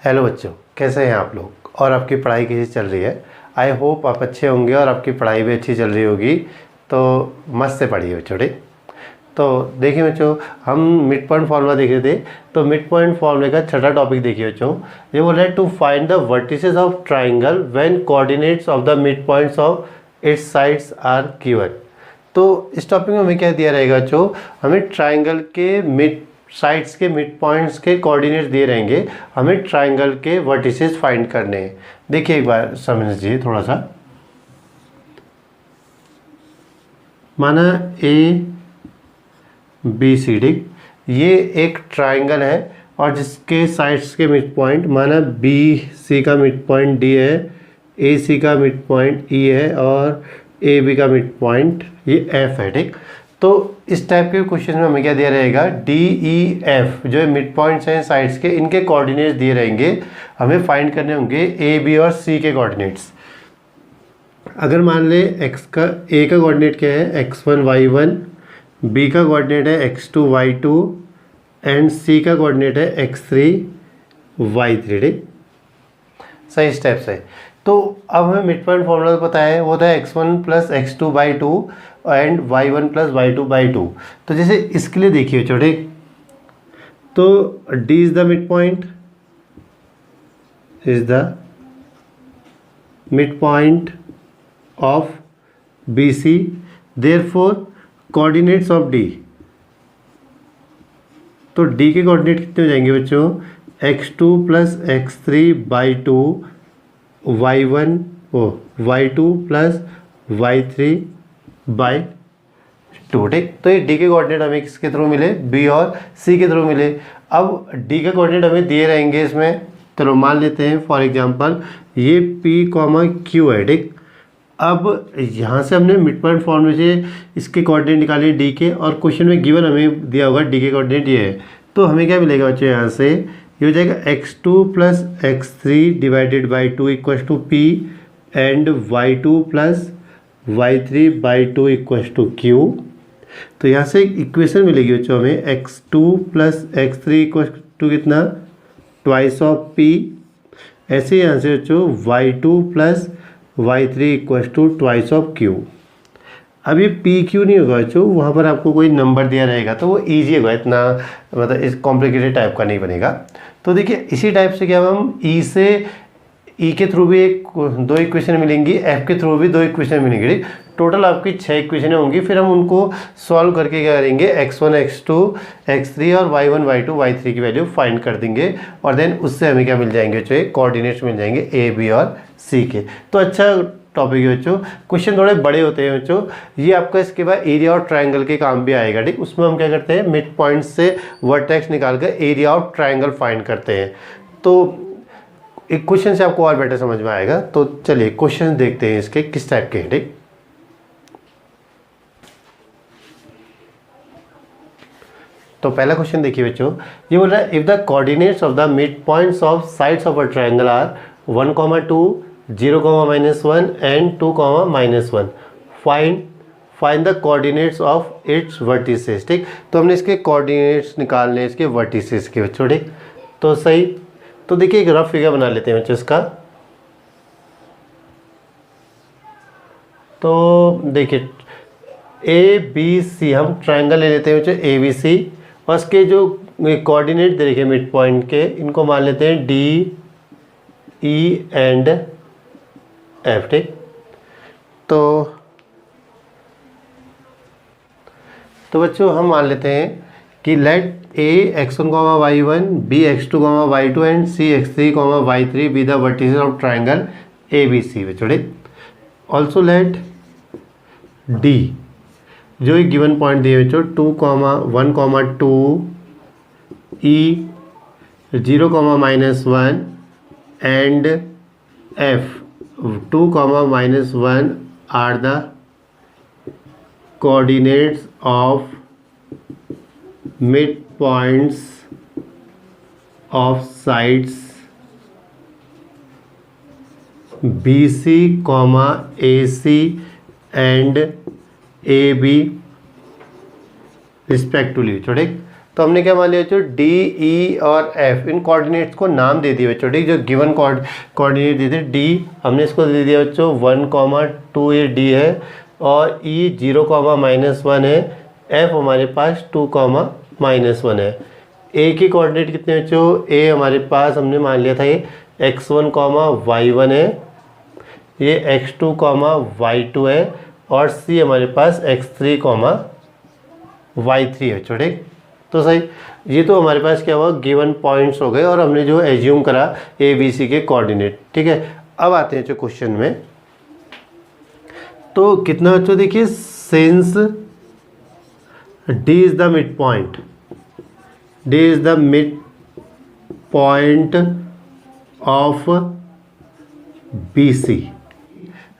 Hello बच्चों, कैसे हैं आप लोग और आपकी पढ़ाई कैसी चल रही है। आई होप आप अच्छे होंगे और आपकी पढ़ाई भी अच्छी चल रही होगी। तो मस्त से पढ़िए बच्चों, ठीक। तो देखिए बच्चों, हम मिड पॉइंट फार्मूला देख रहे थे। तो मिड पॉइंट फार्मूले का छठा टॉपिक देखिए बच्चों। ये बोल रहा है to find the vertices of triangle when coordinates of the mid points of its sides are given. तो इस टॉपिक में हमें क्या दिया रहेगा बच्चों, हमें ट्राइंगल के मिड साइड्स के मिड पॉइंट्स के कोऑर्डिनेट्स दिए रहेंगे, हमें ट्राइंगल के वर्टिसेस फाइंड करने हैं। देखिए एक बार समझिए थोड़ा सा। माना ए बी सी डी, ये एक ट्राइंगल है और जिसके साइड्स के मिड पॉइंट, माना बी सी का मिड पॉइंट डी है, ए सी का मिड पॉइंट ई है और ए बी का मिड पॉइंट ये एफ है, ठीक। तो इस टाइप के क्वेश्चन में हमें क्या दिया रहेगा, डी ई एफ जो मिड पॉइंट्स हैं साइड्स के, इनके कोऑर्डिनेट्स दिए रहेंगे, हमें फाइंड करने होंगे ए बी और सी के कोऑर्डिनेट्स। अगर मान ले एक्स का ए का कोऑर्डिनेट क्या है, x1 y1, बी का कोऑर्डिनेट है x2 y2 एंड सी का कोऑर्डिनेट है x3 y3, ठीक। सही स्टेप से। तो अब हमें मिड पॉइंट फॉर्मूला पता है, वो होता है x1 plus x2/2 and y1 plus y2/2। तो जैसे इसके लिए देखिए छोटे, तो d is the mid point, of B C, therefore coordinates of d। तो d के कोऑर्डिनेट कितने हो जाएंगे बच्चों, x2 plus x3/2 y1 y2 plus y3/2, ठीक। तो ये d के कोऑर्डिनेट हमें किसके थ्रू मिले, b और c के थ्रू मिले। अब d के कोऑर्डिनेट हमें दिए रहेंगे इसमें, चलो मान लेते हैं फॉर एग्जांपल ये p, q है, ठीक। अब यहाँ से हमने मिड पॉइंट फॉर्मूले से इसके कोऑर्डिनेट निकाले d के, और क्वेश्चन में गिवन हमें दिया होगा d के कोऑर्डिनेट ये है। तो हमें क्या मिलेगा बच्चों, यहाँ से ये हो जाएगा x2 plus x3/2 equals to p and y2 plus y3/2 equals to q। तो यहाँ से इक्वेशन मिलेगी बच्चों हमें, x2 plus x3 equals to कितना, ट्वाइस ऑफ p। ऐसे यहाँ से बच्चों y2 plus y3 equals to twice of q। अब ये पी क्यू नहीं होगा बच्चों, वहाँ पर आपको कोई नंबर दिया रहेगा तो वो ईजी होगा, इतना मतलब इस कॉम्प्लिकेटेड टाइप का नहीं बनेगा। तो देखिए इसी टाइप से क्या हम ई से, ई के थ्रू भी दो इक्वेशन मिलेंगी, एफ के थ्रू भी दो इक्वेशन मिलेंगी। टोटल आपकी 6 इक्वेशन होंगी। फिर हम उनको सॉल्व करके क्या करेंगे, x1 x2 x3 और y1 y2 y3 की वैल्यू फाइंड कर देंगे, और देन उससे हमें क्या मिल जाएंगे बच्चों, कोऑर्डिनेट्स मिल जाएंगे ए बी और सी के। तो अच्छा टॉपिक है बच्चों। क्वेश्चन थोड़े बड़े होते हैं बच्चों, ये आपका इसके बाद एरिया और ट्रायंगल के काम भी आएगा, ठीक। उसमें हम क्या करते हैं, मिड पॉइंट से वर्टेक्स निकाल कर एरिया ऑफ ट्रायंगल फाइंड करते हैं। तो एक क्वेश्चन से आपको और बेटर समझ में आएगा। तो चलिए क्वेश्चन देखते हैं इसके किस टाइप के हैं, ठीक। तो पहला क्वेश्चन देखिए बच्चों, ये बोल रहा है if the coordinates of the mid points of sides of a triangle are 1, 2, 0, -1 and 2, -1, find the coordinates of its vertices, ठीक। तो हमने इसके कोऑर्डिनेट्स निकालने, इसके वर्टिसेस के बच्चों, ठीक। तो सही। तो देखिए एक रफ फिगर बना लेते हैं बच्चों इसका। तो देखिए ए बी सी, हम ट्रायंगल ले लेते हैं बच्चों ए बी सी, और इसके जो कोऑर्डिनेट देखिए मिड पॉइंट के, इनको मान लेते हैं डी ई एंड एफ, ठीक। तो बच्चों हम मान लेते हैं कि let A x1, y1, b x2, y2 and c x3, y3 be the vertices of triangle A B C बच्चों, ठीक। ऑल्सो लेट d जो एक गिवन पॉइंट दिए बच्चों 2, 1, 2 e 0, -1 and f 2, -1 are the coordinates of midpoints of sides BC, AC and AB respectively, ठीक। तो हमने क्या मान लिया बच्चों, डी ई और एफ, इन कोऑर्डिनेट्स को नाम दे दिए बच्चों, ठीक। जो गिवन कोऑर्डिनेट दे दिए डी, हमने इसको दे दिया बच्चों 1,2, ये डी है, और ई 0,-1 है, एफ हमारे पास 2,-1 है। ए के कोऑर्डिनेट कितने बच्चों, ए हमारे पास हमने मान लिया था ये x1, y1 है, ये x2, y2 है, और सी हमारे पास x3, y3 है बच्चों, ठीक। तो सही, ये तो हमारे पास क्या हुआ, गिवन पॉइंट्स हो गए, और हमने जो एज्यूम करा ए बी सी के कोऑर्डिनेट, ठीक है। अब आते हैं जो क्वेश्चन में, तो कितना बच्चों देखिए, since D is the mid point, D is the mid point of B C,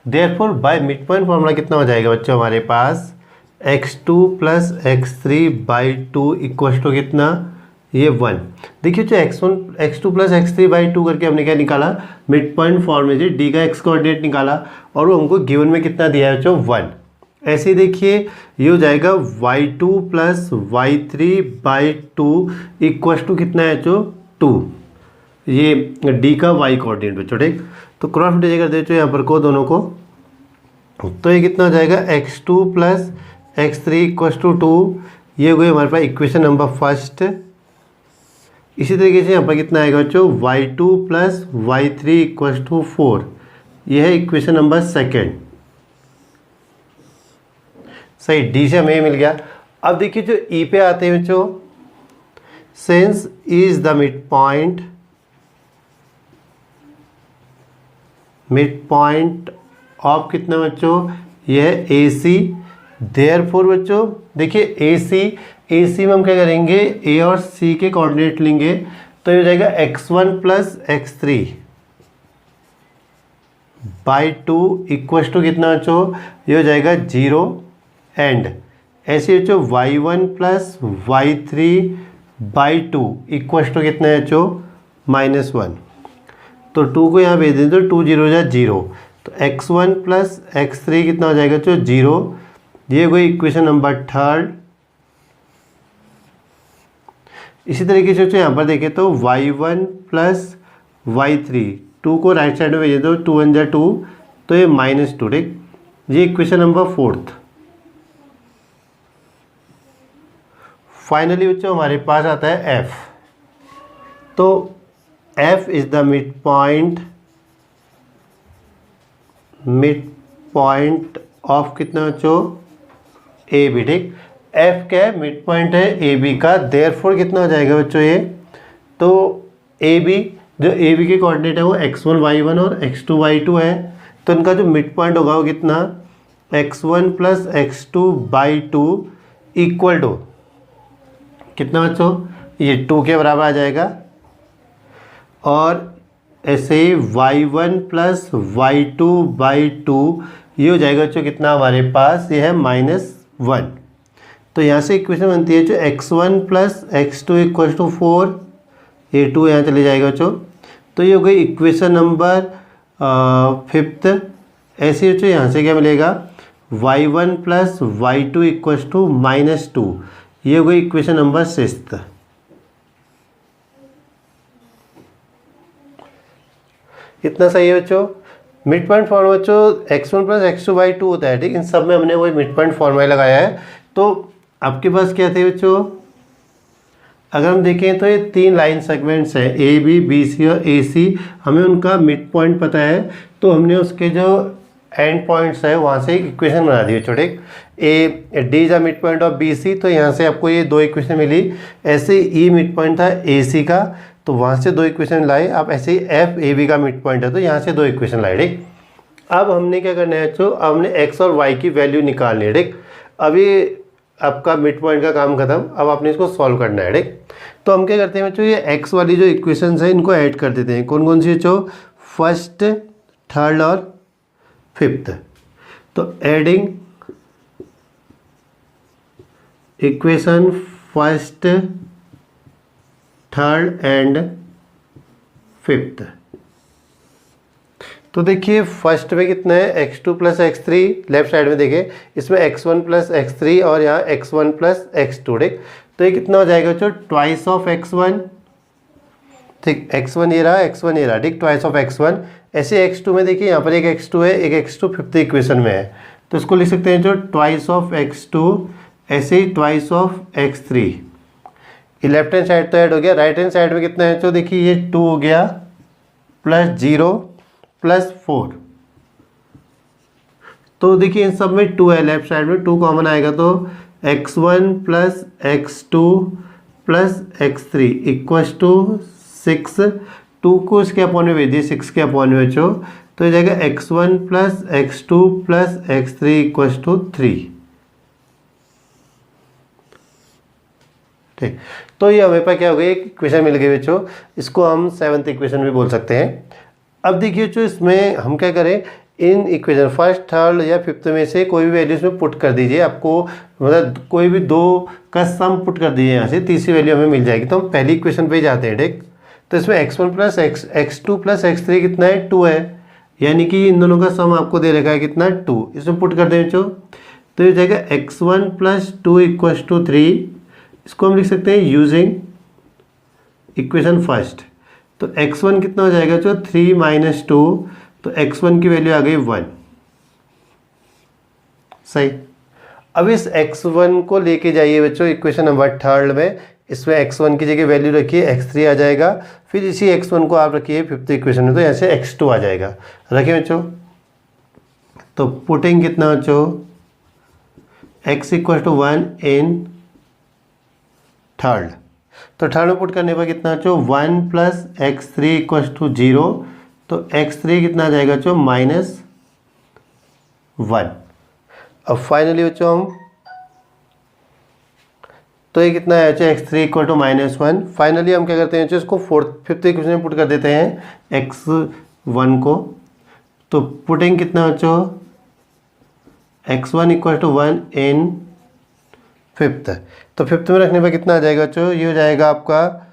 therefore by mid point formula कितना हो जाएगा बच्चों हमारे पास, x2 + x3/2 इक्वल टू कितना, ये 1। देखिए जो x2 + x3/2 करके हमने क्या निकाला, मिड पॉइंट फॉर्म में जो डी का x कोऑर्डिनेट निकाला, और वो हमको गिवन में कितना दिया है बच्चों, 1। ऐसे देखिए ये हो जाएगा y2 + y3/2 इक्वल टू कितना है बच्चों, 2। ये डी का y कोऑर्डिनेट बच्चों, ठीक। तो क्रॉस मल्टीप्लाई कर देते यहाँ पर को दोनों को, तो ये कितना हो जाएगा, x2 + x3 = 2, ये हो गई हमारे पास इक्वेशन नंबर फर्स्ट। इसी तरीके से यहाँ पर कितना आएगा बच्चों, y2 + y3 = 4, यह है इक्वेशन नंबर सेकेंड। सही, डी से हमें ये मिल गया। अब देखिए जो ई पे आते हैं बच्चों, since is the mid point of कितना बच्चों, यह है ए सी, देयरफॉर बच्चों देखिए ए सी में हम क्या करेंगे, ए और सी के कोऑर्डिनेट लेंगे, तो ये हो जाएगा x1 + x3/2 इक्वल टू कितना बच्चों, ये हो जाएगा 0, एंड ऐसे बच्चों y1 + y3/2 इक्वल टू कितना है बच्चों, -1। तो 2 को यहाँ भेज दें तो 2 0 जा 0, तो x1 + x3 कितना हो जाएगा बच्चों, 0। ये हो गई इक्वेशन नंबर थर्ड। इसी तरीके से बच्चों यहाँ पर देखें तो y1 + y3, 2 को राइट साइड में भेज दो, 2 1 जा 2, तो ये -2, ठीक। ये इक्वेशन नंबर फोर्थ। फाइनली बच्चों हमारे पास आता है f, तो f is the mid point of कितना बच्चों, ए बी, ठीक। f क्या है, मिड पॉइंट है ए बी का, देयरफॉर कितना हो जाएगा बच्चों ये, तो ए बी, जो ए बी के कोऑर्डिनेट है वो x1 y1 और x2 y2 है, तो इनका जो मिड पॉइंट होगा वो कितना, x1 + x2/2 इक्वल टू कितना बच्चों, ये 2 के बराबर आ जाएगा। और ऐसे ही y1 + y2/2, ये हो जाएगा बच्चों कितना हमारे पास, ये है -1। तो यहाँ से इक्वेशन बनती है जो x1 + x2 = 4, ये 2 यहाँ चले जाएगा बच्चों, तो ये हो गई इक्वेशन नंबर फिफ्थ। ऐसे बच्चों यहाँ से क्या मिलेगा, y1 + y2 = -2, ये हो गई इक्वेशन नंबर सिक्स्थ। इतना सही है बच्चों। मिड पॉइंट फॉर्मूला बच्चों x1 + x2/2 होता है, ठीक। इन सब में हमने वही मिड पॉइंट फॉर्मूला लगाया है। तो आपके पास क्या थे बच्चों, अगर हम देखें तो ये 3 लाइन सेगमेंट्स हैं, ए बी, बी सी और ए सी, हमें उनका मिड पॉइंट पता है, तो हमने उसके जो एंड पॉइंट्स है वहाँ से एक इक्वेशन बना दी बच्चों, ठीक। A D is the mid point of B C, तो यहाँ से आपको ये 2 इक्वेशन मिली। ऐसे ई मिड पॉइंट था ए सी का, तो वहाँ से 2 इक्वेशन लाए। आप ऐसे ही एफ ए बी का मिड पॉइंट है, तो यहाँ से 2 इक्वेशन लाए, ठीक। अब हमने क्या करना है बच्चों, अब हमने एक्स और वाई की वैल्यू निकालनी है, ठीक। अभी आपका मिड पॉइंट का काम खत्म, अब आपने इसको सॉल्व करना है, ठीक। तो हम क्या करते हैं बच्चों, ये एक्स वाली जो इक्वेशंस है इनको ऐड कर देते हैं। कौन कौन सी बच्चों, फर्स्ट, थर्ड और फिफ्थ। तो adding equation first, third and fifth. तो देखिए फर्स्ट में कितना है, x2 + x3, लेफ्ट साइड में देखिए इसमें x1 + x3 और यहाँ x1 + x2, ठीक। तो ये कितना हो जाएगा बच्चों, ट्वाइस ऑफ x1, ठीक, x1 ये रहा, x1 ये रहा, ठीक, ट्वाइस ऑफ x1। ऐसे x2 में देखिए यहाँ पर एक x2 है, एक x2 फिफ्थ इक्वेशन में है, तो इसको लिख सकते हैं जो ट्वाइस ऑफ x2, ऐसे ही ट्वाइस ऑफ x3। ये लेफ्ट हैंड साइड तो ऐड हो गया, राइट हैंड साइड में कितना है तो देखिए ये 2 हो गया प्लस 0 प्लस 4। तो देखिए इन सब में 2 है, लेफ्ट साइड में 2 कॉमन आएगा तो x1 plus x2 plus x3 equals to 6। 2 को इसके अपॉन में भेजिए 6 के अपॉन में बच्चों, तो ये जाएगा x1 plus x2 plus x3 equals to 3। ठीक, तो ये हमें पास क्या हो गई, एक इक्वेशन मिल गई बच्चों, इसको हम 7th इक्वेशन भी बोल सकते हैं। अब देखिए बच्चों इसमें हम क्या करें, इन इक्वेशन फर्स्ट, थर्ड या फिफ्थ में से कोई भी वैल्यू इसमें पुट कर दीजिए, आपको मतलब कोई भी 2 का सम पुट कर दीजिए, यहाँ से तीसरी वैल्यू हमें मिल जाएगी। तो हम पहली इक्वेशन पे ही जाते हैं, ठीक। तो इसमें x1 plus x2 plus x3 कितना है, 2 है, यानी कि इन दोनों का सम आपको दे रखा है कितना, 2। इसमें पुट कर दें बच्चों, तो ये जाएगा x1 प्लस 2 इक्वस टू 3। इसको हम लिख सकते हैं यूजिंग इक्वेशन फर्स्ट। तो x1 कितना हो जाएगा जो 3 माइनस 2, तो x1 की वैल्यू आ गई 1, सही। अब इस x1 को लेके जाइए बच्चों इक्वेशन नंबर थर्ड में, इसमें x1 की जगह वैल्यू रखिए x3 आ जाएगा, फिर इसी x1 को आप रखिए फिफ्थ इक्वेशन में, तो ऐसे x2 आ जाएगा। रखिए बच्चों, तो पुटिंग कितना बच्चों, x equal to 1 in third, तो थर्ड में पुट करने पर कितना बच्चों 1 प्लस x3 इक्वल टू 0, तो x3 कितना आ जाएगा बच्चों -1। अब फाइनली बच्चों हम, तो ये कितना है बच्चों x3 इक्वल टू -1। फाइनली हम क्या करते हैं बच्चों, इसको फिफ्थ इक्वेशन में पुट कर देते हैं x1 को, तो पुटिंग कितना बच्चों x1 equal to 1 in fifth, तो फिफ्थ में रखने पर कितना आ जाएगा बच्चों, ये हो जाएगा आपका,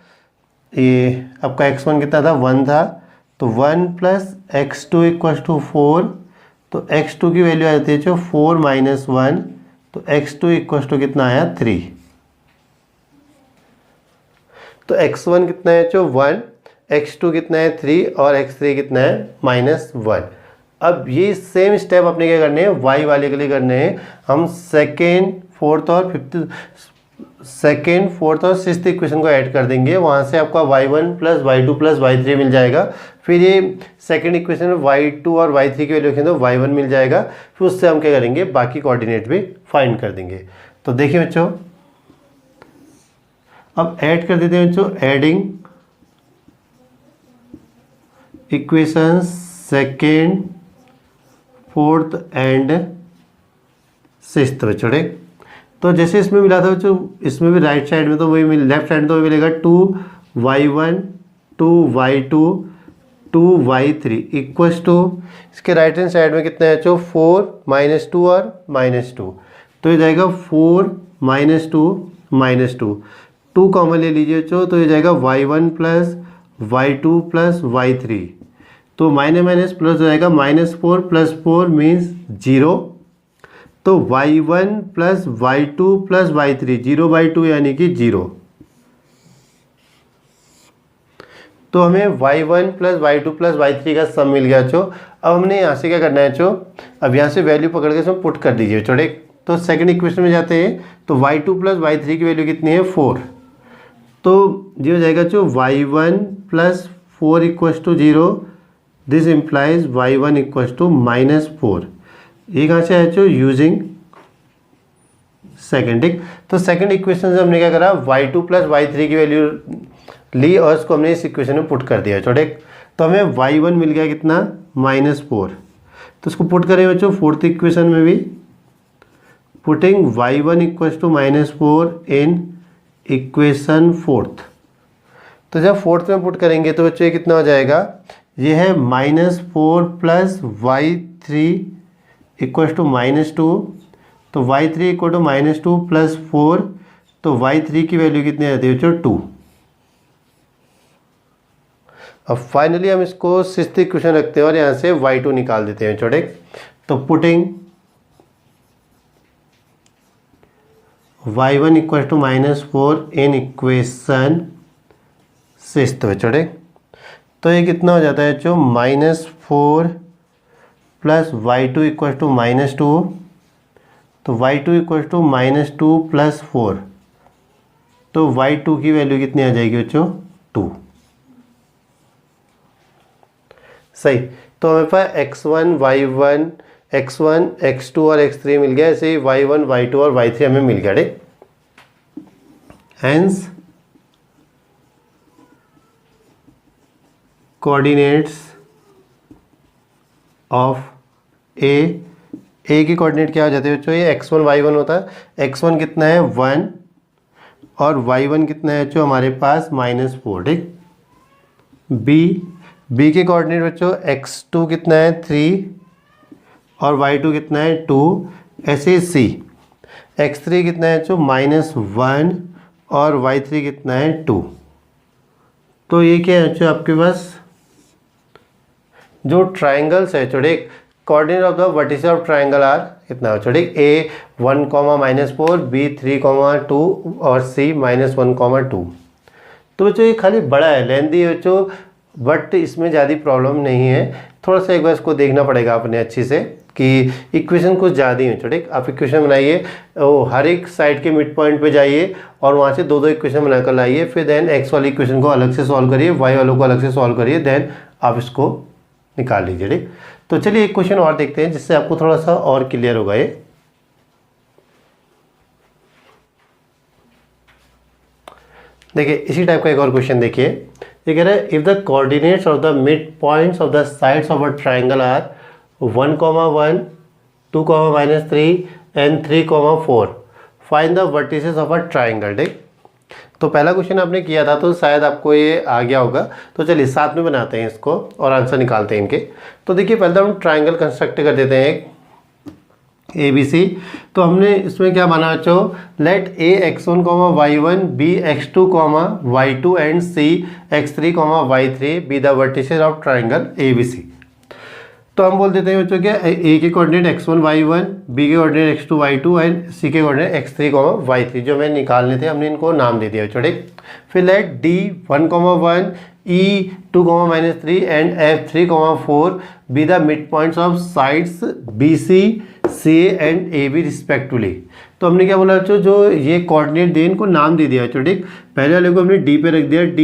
ये आपका x1 कितना था 1 था, तो 1 प्लस x2 इक्वल टू 4, तो x2 की वैल्यू आ जाती है जो 4 माइनस 1, तो x2 इक्वल टू कितना आया 3। तो x1 कितना है जो 1, x2 कितना है 3 और x3 कितना है -1। अब ये सेम स्टेप अपने क्या करने हैं, y वाले के लिए करने हैं। हम सेकेंड, फोर्थ और सिक्स्थ इक्वेशन को ऐड कर देंगे, वहाँ से आपका y1 plus y2 plus y3 मिल जाएगा। फिर ये सेकेंड इक्वेशन में y2 और y3 की वैल्यू रखें तो y1 मिल जाएगा, फिर उससे हम क्या करेंगे, बाकी कोऑर्डिनेट भी फाइंड कर देंगे। तो देखिए बच्चों, अब ऐड कर देते हैं बच्चों, adding equation second, fourth and sixth बच्चों, ठीक। तो जैसे इसमें मिला था बच्चों, इसमें भी राइट साइड में तो वही लेफ्ट साइड में तो वही मिलेगा 2y1 2y2 2y3 equals to, इसके राइट हैंड साइड में कितना है बच्चों 4 -2 और -2, तो ये जाएगा 4 -2 2 कॉमन ले लीजिए बच्चों, तो ये जाएगा y1 plus y2 plus y3, तो माइनस प्लस हो जाएगा -4 प्लस 4 मीन्स 0, तो y1 plus y2 plus y3 0/2 यानी कि 0। तो हमें y1 plus y2 plus y3 का सम मिल गया बच्चों। अब हमने यहाँ से क्या करना है बच्चों, अब यहाँ से वैल्यू पकड़ के इसमें पुट कर दीजिए बच्चों, ठीक। तो सेकंड इक्वेशन में जाते हैं, तो y2 प्लस y3 की वैल्यू कितनी है 4, तो ये हो जाएगा बच्चों y1 plus 4 equals to 0, this implies y1 equals to -4। ये कहाँ से आया बच्चों, यूजिंग सेकेंड, ठीक। तो सेकेंड इक्वेशन से हमने क्या करा, y2 प्लस y3 की वैल्यू ली और उसको हमने इस इक्वेशन में पुट कर दिया बच्चों, ठीक। तो हमें y1 मिल गया कितना -4, तो इसको पुट करें बच्चों फोर्थ इक्वेशन में भी, putting y1 equals to -4 in equation fourth. तो जब फोर्थ में पुट करेंगे तो बच्चों ये कितना हो जाएगा, ये है -4 प्लस y3 इक्वल्स टू -2, तो y3 इक्वल टू -2 प्लस 4, तो y3 की वैल्यू कितनी आती है बच्चों 2। अब फाइनली हम इसको सिक्स्थ इक्वेशन रखते हैं और यहाँ से y2 निकाल देते हैं छोटे, तो putting y1 equal to -4 in equation 6 बच्चों ठीक। तो ये कितना हो जाता है बच्चों, -4 प्लस y2 इक्वल टू -2, तो y2 इक्वल टू -2 प्लस 4, तो y2 की वैल्यू कितनी आ जाएगी बच्चों, 2। सही। तो हमें पास x1 y1 x1 x2 और x3 मिल गया, ऐसे ही y1 y2 और y3 हमें मिल गया ठीक। हेंस कोऑर्डिनेट्स ऑफ ए की कोऑर्डिनेट क्या हो जाते हैं बच्चों, ये x1 y1 होता है। x1 कितना है 1 और y1 कितना है बच्चों हमारे पास -4 ठीक। बी के कोऑर्डिनेट बच्चों x2 कितना है 3 और y2 कितना है 2। ऐसे सी x3 कितना है बच्चों -1 और y3 कितना है 2। तो ये क्या है बच्चों आपके पास जो ट्राइंगल्स है छोटे, coordinate of the vertices of triangle are इतना छोटे, ए 1, -4, बी 3, 2 और सी -1, 2। तो बच्चों ये खाली बड़ा है, लेंथी है बच्चों, बट इसमें ज़्यादा प्रॉब्लम नहीं है। थोड़ा सा एक बार इसको देखना पड़ेगा अपने अच्छे से कि इक्वेशन कुछ ज़्यादा ही है छोटे। आप इक्वेशन बनाइए, हर एक साइड के मिड पॉइंट पे जाइए और वहाँ से दो इक्वेशन बनाकर लाइए, फिर देन एक्स वाली इक्वेशन को अलग से सॉल्व करिए, वाई वालों को अलग से सॉल्व करिए, देन आप इसको निकाल लीजिए ठीक। तो चलिए एक क्वेश्चन और देखते हैं जिससे आपको थोड़ा सा और क्लियर होगा ये। देखिए इसी टाइप का एक और क्वेश्चन देखिए, ये कह रहा है if the coordinates of the mid points of the sides of a triangle are 1, 1, 2, -3 and 3, 4, find the vertices of a triangle ठीक। तो पहला क्वेश्चन आपने किया था तो शायद आपको ये आ गया होगा। तो चलिए साथ में बनाते हैं इसको और आंसर निकालते हैं इनके। तो देखिए पहले तो हम ट्राइंगल कंस्ट्रक्ट कर देते हैं एक ABC। तो हमने इसमें क्या माना बच्चों, let A x1, y1, B x2, y2 and C x3, y3 be the vertices of triangle ABC। तो हम बोल देते हैं बच्चों क्या, A के कोऑर्डिनेट x1 y1, B के coordinate x2 y2 and C के कोऑर्डिनेट x3, y3 जो हमें निकालने थे हमने इनको नाम दे दिया बच्चों ठीक। फिर let D 1, 1, E 2, -3 and F 3, 4 be the mid points of sides BC, CA and AB respectively. तो हमने क्या बोला बच्चों, जो ये कोऑर्डिनेट दिए इनको नाम दे दिया बच्चों ठीक। पहले वाले को हमने D पे रख दिया, D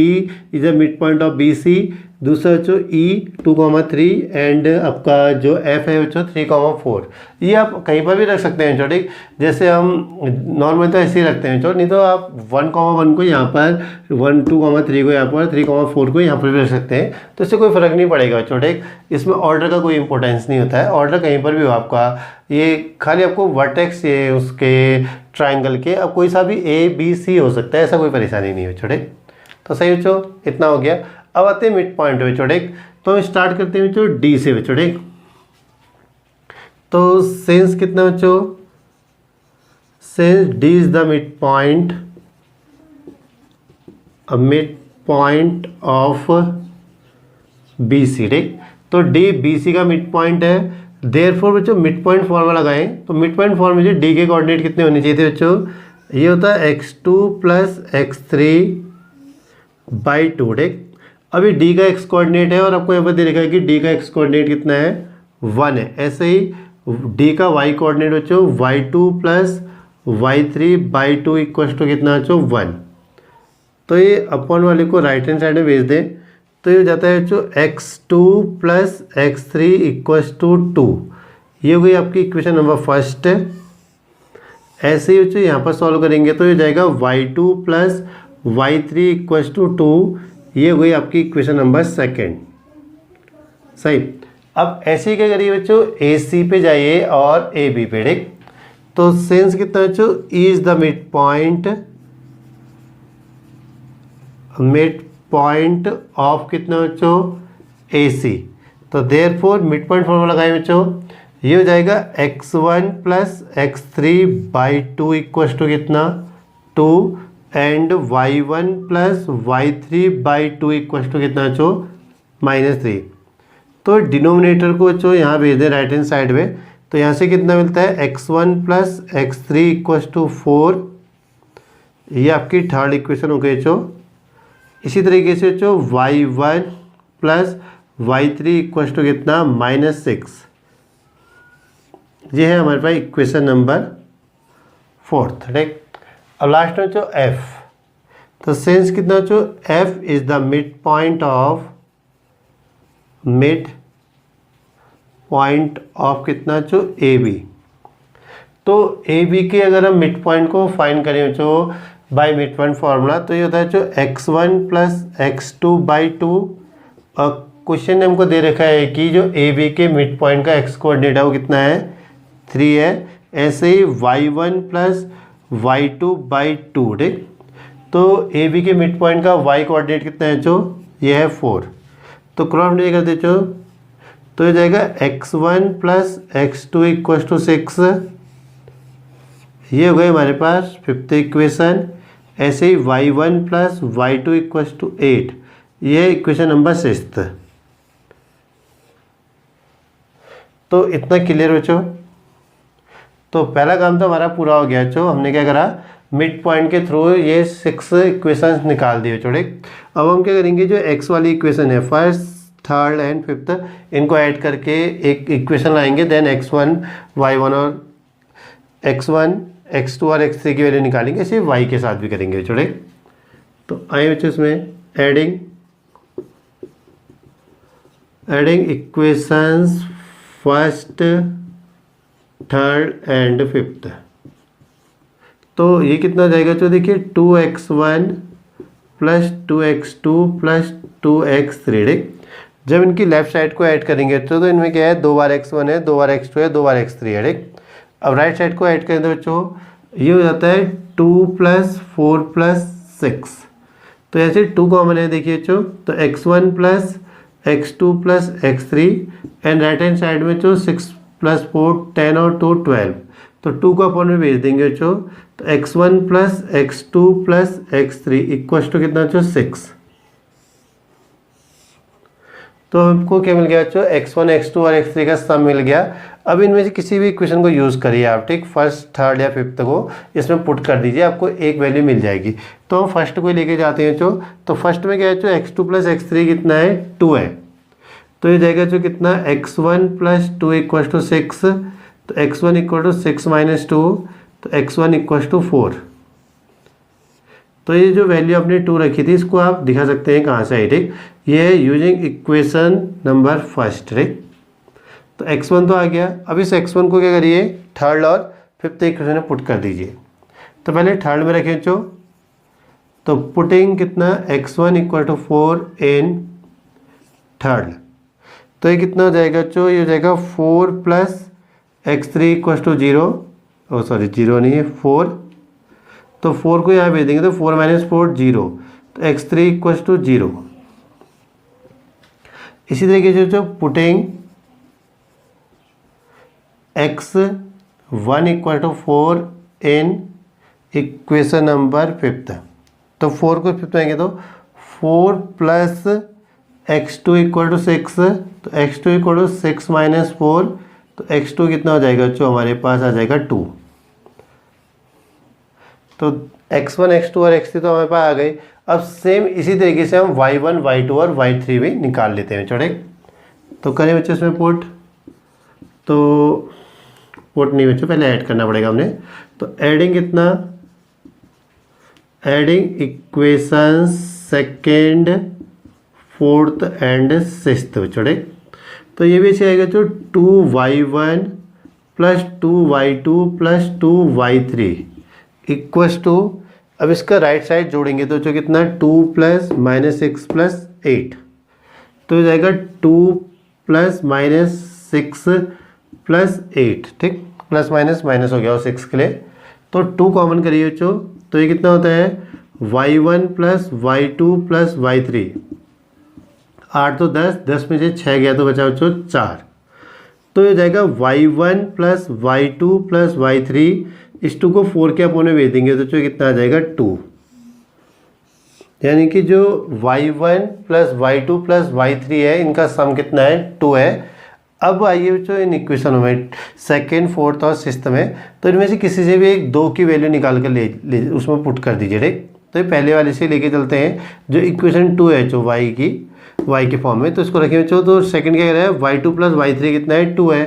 is a mid point of BC। दूसरा बच्चों E 2, 3 एंड आपका जो F है बच्चों 3, 4। ये आप कहीं पर भी रख सकते हैं बच्चों ठीक। जैसे हम नॉर्मल तो ऐसे ही रखते हैं बच्चों, नहीं तो आप 1, 1 को यहाँ पर, 1, 2, 3 को यहाँ पर, 3, 4 को यहाँ पर भी रख सकते हैं। तो इससे कोई फ़र्क नहीं पड़ेगा बच्चों ठीक। इसमें ऑर्डर का कोई इंपॉर्टेंस नहीं होता है, ऑर्डर कहीं पर भी हो आपका, ये खाली आपको वर्टेक्स ये उसके ट्राइंगल के अब कोई सा भी ABC हो सकता है, ऐसा कोई परेशानी नहीं है बच्चों ठीक। तो सही बच्चों इतना हो गया। अब आते हैं मिड पॉइंट बच्चों ठीक। तो हम स्टार्ट करते हैं बच्चों D से बच्चों ठीक। तो सिंस कितना बच्चों, since D is the mid point of BC ठीक। तो D BC का मिड पॉइंट है, देयरफॉर बच्चों मिड पॉइंट फॉर्मूला लगाएं। तो मिड पॉइंट फॉर्मूला में D के कोऑर्डिनेट कितने होने चाहिए थे बच्चों, ये होता है x2 + x3 बाई 2 ठीक। अभी D का x कोऑर्डिनेट है और आपको यहाँ पर दे रखा है कि D का x कोऑर्डिनेट कितना है 1 है। ऐसे ही D का y कोऑर्डिनेट बच्चों y2 + y3 by 2 equal to कितना बच्चों 1। तो ये अपॉन वाले को राइट हैंड साइड में भेज दें, तो ये हो जाता है बच्चों x2 + x3 इक्वल टू 2। ये हो गई आपकी इक्वेशन नंबर फर्स्ट। ऐसे ही बच्चों यहाँ पर सॉल्व करेंगे तो ये जाएगा y2 + y3 इक्वल टू 2। ये हो गई आपकी इक्वेशन नंबर सेकेंड। सही। अब ऐसे ही क्या करिए बच्चों, AC पे जाइए और AB पे ठीक। तो सेंस कितना बच्चों, E is the mid point of कितना बच्चों AC। तो देयरफॉर मिड पॉइंट फॉर्मूला लगाए बच्चों, ये हो जाएगा x1 + x3 by 2 equal to कितना 2 and y1 + y3 by 2 equal to कितना बच्चों -3। तो डिनोमिनेटर को बच्चों यहाँ भेज दें राइट हैंड साइड में। तो यहाँ से कितना मिलता है x1 + x3 इक्वल टू 4 ये आपकी थर्ड इक्वेशन हो गई बच्चों। इसी तरीके से बच्चों y1 plus y3 equal to कितना -6, ये है हमारे पास इक्वेशन नंबर 4। ठीक, अब लास्ट में बच्चों f, तो सेंस कितना बच्चों f is the mid point of कितना बच्चों ए बी। तो ए बी के अगर हम मिड पॉइंट को फाइंड करें बच्चों बाय मिड पॉइंट फार्मूला, तो ये होता है जो x1 प्लस x2/2। और क्वेश्चन ने हमको दे रखा है कि जो ए बी के मिड पॉइंट का x कोऑर्डिनेट है वो कितना है 3 है। ऐसे ही y1 प्लस y2/2। ठीक, तो ए बी के मिड पॉइंट का y कोऑर्डिनेट कितना है जो ये है 4। तो क्रॉस मल्टीप्लाई कर देते हो तो ये जाएगा x1 plus x2 equal to 6। ये हो गई हमारे पास फिफ्थ इक्वेशन। ऐसे ही y1 plus y2 equal to 8, ये इक्वेशन नंबर 6। तो इतना क्लियर बच्चों। तो पहला काम तो हमारा पूरा हो गया बच्चों। हमने क्या करा, मिड पॉइंट के थ्रू ये 6 इक्वेशंस निकाल दिए बच्चों। ठीक, अब हम क्या करेंगे, जो x वाली इक्वेशन है फर्स्ट, थर्ड एंड फिफ्थ, इनको ऐड करके एक इक्वेशन लाएंगे। देन x1 y1 और x1 x2 और x3 की वैल्यू निकालेंगे। इसे y के साथ भी करेंगे बच्चों। ठीक, तो आइए बच्चों इसमें adding equations first, third and fifth. तो ये कितना जाएगा तो देखिए 2x1 plus 2x2 plus 2x3। ठीक, जब इनकी लेफ्ट साइड को ऐड करेंगे तो इनमें क्या है, 2 बार x1 है, 2 बार x2 है, 2 बार x3 है। ठीक, अब राइट साइड को ऐड करें तो बच्चों ये हो जाता है 2 प्लस 4 प्लस 6। तो ऐसे 2 कॉमन है देखिए बच्चों, तो x1 plus x2 plus x3 and right hand side में जो 6 प्लस 4 10 और 2 12। तो 2 को अपॉन में भेज देंगे बच्चों, तो x1 plus x2 plus x3 equal to कितना बच्चों 6। तो हमको क्या मिल गया बच्चों, x1 x2 और x3 का सम मिल गया। अब इनमें से किसी भी इक्वेशन को यूज़ करिए आप। ठीक, फर्स्ट, थर्ड या फिफ्थ को इसमें पुट कर दीजिए, आपको एक वैल्यू मिल जाएगी। तो हम फर्स्ट को लेके जाते हैं बच्चों। तो फर्स्ट में क्या है बच्चों, x2 प्लस x3 कितना है 2 है। तो ये जाएगा जो कितना x1 प्लस 2 इक्वल टू 6। तो x1 इक्वल टू 6 माइनस 2, तो x1 इक्वल टू 4। तो ये जो वैल्यू आपने 2 रखी थी इसको आप दिखा सकते हैं कहाँ से आई। ठीक, ये है यूजिंग इक्वेशन नंबर फर्स्ट। ठीक, तो x1 तो आ गया। अब इस x1 को क्या करिए, थर्ड और फिफ्थ इक्वेशन में पुट कर दीजिए। तो पहले थर्ड में रखें बच्चों, तो पुटिंग कितना x1 equal to 4 in third. तो ये कितना हो जाएगा बच्चों, ये हो जाएगा 4 plus x3 equal to 0। Oh sorry 0 नहीं है 4। तो 4 को यहाँ भेज देंगे तो 4 माइनस 4 0। तो x3 इक्वल टू 0। इसी तरीके से जो putting x1 equal to 4 in equation number fifth. तो 4 को फिफ्थ आएंगे तो 4 प्लस x2 इक्वल टू 6। तो x2 इक्वल टू 6 माइनस 4। तो x2 कितना हो जाएगा जो हमारे पास आ जाएगा 2। तो x1 x2 और x3 तो हमारे पास आ गई। अब सेम इसी तरीके से हम y1 y2 और y3 भी निकाल लेते हैं छोटे। तो करें बच्चों इसमें पुट, तो पुट नहीं बच्चों पहले ऐड करना पड़ेगा हमने। तो एडिंग कितना, adding equations second, fourth and sixth बच्चों। तो ये भी अच्छी आएगा तो 2y1 plus 2y2 plus 2y3 equals to, अब इसका राइट साइड जोड़ेंगे तो जो कितना 2 प्लस माइनस 6 प्लस 8। तो हो जाएगा 2 प्लस माइनस 6 प्लस 8। ठीक, प्लस माइनस माइनस हो गया और 6 के लिए। तो 2 कॉमन करिए बच्चों, तो ये कितना होता है y1 plus y2 plus y3। 8 तो 10, 10 में से 6 गया तो बचा बच्चों 4। तो ये जाएगा y1 plus y2 plus y3। इस 2 को 4 के अपोन में भेज देंगे तो कितना आ जाएगा 2। यानी कि जो y1 plus y2 plus y3 है इनका सम कितना है 2 है। अब आइए बच्चों इन इक्वेशनों में सेकेंड, फोर्थ और सिक्स्थ में, तो इनमें से किसी से भी एक 2 की वैल्यू निकाल कर ले उसमें पुट कर दीजिए। ठीक, तो ये पहले वाले से लेके चलते हैं जो इक्वेशन 2 है जो y के फॉर्म में, तो इसको रखें बच्चों। तो सेकंड क्या कह रहा है, y2 + y3 कितना है, 2 है,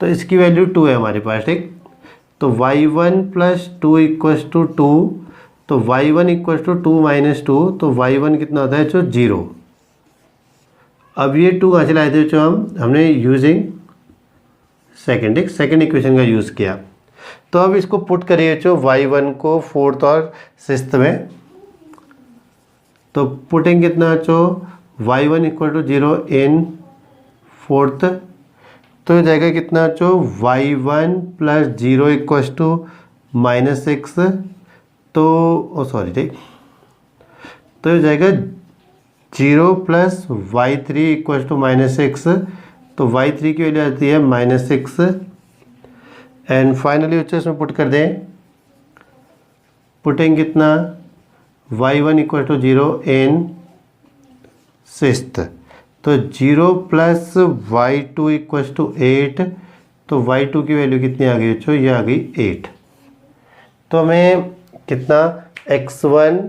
तो इसकी वैल्यू 2 है हमारे पास। ठीक, तो y1 + 2 = 2, तो y1 = 2 - 2, तो y1 कितना होता है जो 0। अब ये 2 कहाँ से लाए थे जो हमने यूजिंग सेकेंड इक्वेशन का यूज़ किया। तो अब इसको पुट करिए जो y1 को फोर्थ और सिक्स्थ में, तो पुटिंग कितना जो y1 = 0 इन फोर्थ, तो हो जाएगा कितना जो y1 + 0 = -6, तो सॉरी ठीक, तो हो जाएगा 0 + y3 = -6, तो y3 की वैल्यू आती है -6। एंड फाइनली बच्चों इसमें पुट कर दें, पुटिंग कितना y1 = 0 इन सिक्स्थ, तो 0 + y2 = 8, तो y2 की वैल्यू कितनी आ गई बच्चों, ये आ गई 8। तो हमें कितना x1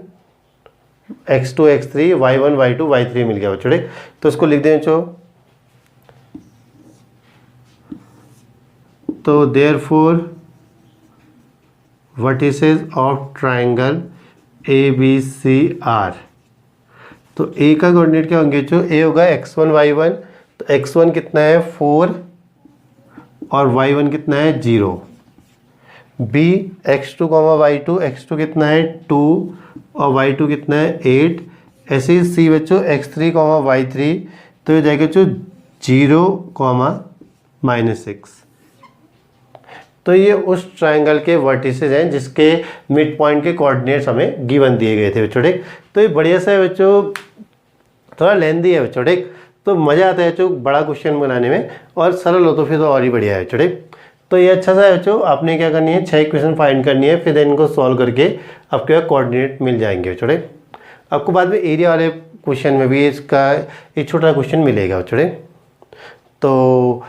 x2 x3 y1 y2 y3 मिल गया बच्चों। ठीक, तो इसको लिख दें बच्चों। तो therefore vertices of triangle ABCR, तो A का कोऑर्डिनेट क्या होंगे जो A होगा x1 y1, तो x1 कितना है 4 और y1 कितना है 0। B x2, y2, x2 कितना है 2 और y2 कितना है 8। ऐसे ही C बच्चों x3, y3, तो ये जाएगा जो 0, -6। तो ये उस ट्रायंगल के वर्टिसेस हैं जिसके मिड पॉइंट के कोऑर्डिनेट्स हमें गिवन दिए गए थे बच्चों। ठीक, तो ये बढ़िया सा है बच्चों, थोड़ा लेंदी है बच्चों। ठीक, तो मज़ा आता है बच्चों बड़ा क्वेश्चन बनाने में, और सरल हो तो फिर तो और ही बढ़िया है बच्चों। ठीक, तो ये अच्छा सा है बच्चों। आपने क्या करनी है, 6 इक्वेशन फाइंड करनी है, फिर इनको सॉल्व करके आपके कोऑर्डिनेट मिल जाएंगे बच्चों। ठीक, आपको बाद में एरिया वाले क्वेश्चन में भी इसका एक छोटा क्वेश्चन मिलेगा बच्चों। तो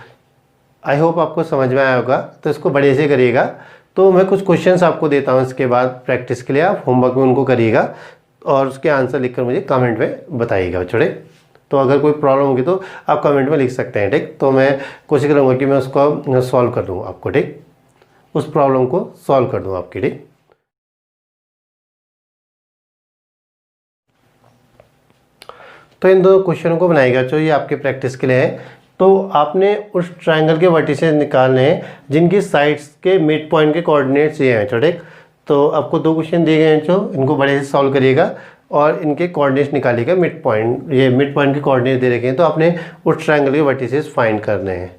आई होप आपको समझ में आया होगा, तो इसको बड़े से करिएगा। तो मैं कुछ क्वेश्चंस आपको देता हूँ, इसके बाद प्रैक्टिस के लिए आप होमवर्क में उनको करिएगा और उसके आंसर लिखकर मुझे कमेंट में बताइएगा बच्चों। तो अगर कोई प्रॉब्लम होगी तो आप कमेंट में लिख सकते हैं। ठीक, तो मैं कोशिश करूँगा कि मैं उसको सॉल्व कर दूँ आपको। ठीक, उस प्रॉब्लम को सॉल्व कर दूँ आपकी। ठीक, तो इन दो क्वेश्चनों को बनाएगा जो ये आपके प्रैक्टिस के लिए है। तो आपने उस ट्रायंगल के वर्टिसेस निकालने हैं जिनकी साइड्स के मिड पॉइंट के कोऑर्डिनेट्स ये हैं। ठीक, तो आपको 2 क्वेश्चन दिए गए हैं जो इनको बड़े से सॉल्व करिएगा और इनके कोऑर्डिनेट्स निकालिएगा। मिड पॉइंट, ये मिड पॉइंट के कोऑर्डिनेट्स दे रखे हैं, तो आपने उस ट्रायंगल के वर्टिसेस फाइंड करने हैं।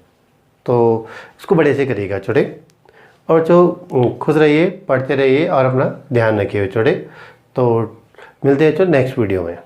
तो इसको बड़े से करिएगा छोटे, और जो खुश रहिए, पढ़ते रहिए और अपना ध्यान रखिए छोटे। तो मिलते हैं जो नेक्स्ट वीडियो में।